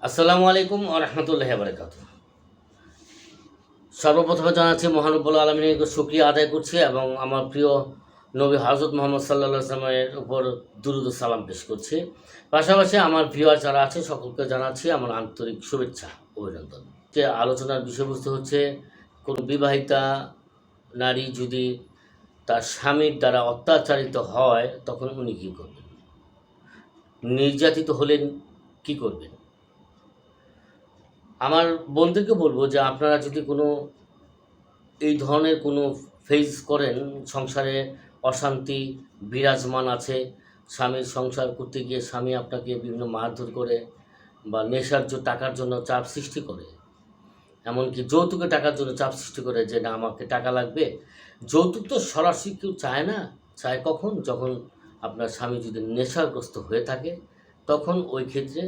আসসালামু আলাইকুম ওয়া রাহমাতুল্লাহি ওয়া বারাকাতুহু। সর্বপ্রথমে জানাচ্ছি মহানবুল আলমিনের শুকরিয়া আদায় করছি এবং আমার প্রিয় নবী হযরত মুহাম্মদ সাল্লাল্লাহু আলাইহি ওয়াসাল্লামের উপর দুরূদ ও সালাম পেশ করছি। পাশাপাশি আমার ভিউয়ার যারা আছে সকলকে জানাচ্ছি আমার আন্তরিক শুভেচ্ছা, অভিনন্দন। যে আলোচনার বিষয়বস্তু হচ্ছে কোনো বিবাহিতা নারী যদি তার স্বামীর দ্বারা অত্যাচারিত হয় তখন উনি কী করবেন? নির্যাতিত হলেন কী করবেন? আমার বোনদেরকে বলবো যে আপনারা যদি কোনো এই ধরনের কোনো ফেস করেন, সংসারে অশান্তি বিরাজমান আছে, স্বামীর সংসার করতে গিয়ে স্বামী আপনাকে বিভিন্ন মারধর করে বা নেশার টাকার জন্য চাপ সৃষ্টি করে, এমনকি যৌতুকে টাকার জন্য চাপ সৃষ্টি করে যে না আমাকে টাকা লাগবে। যৌতুক তো সরাসরি কেউ চায় না, চায় কখন? যখন আপনার স্বামী যদি নেশাগ্রস্ত হয়ে থাকে তখন ওই ক্ষেত্রে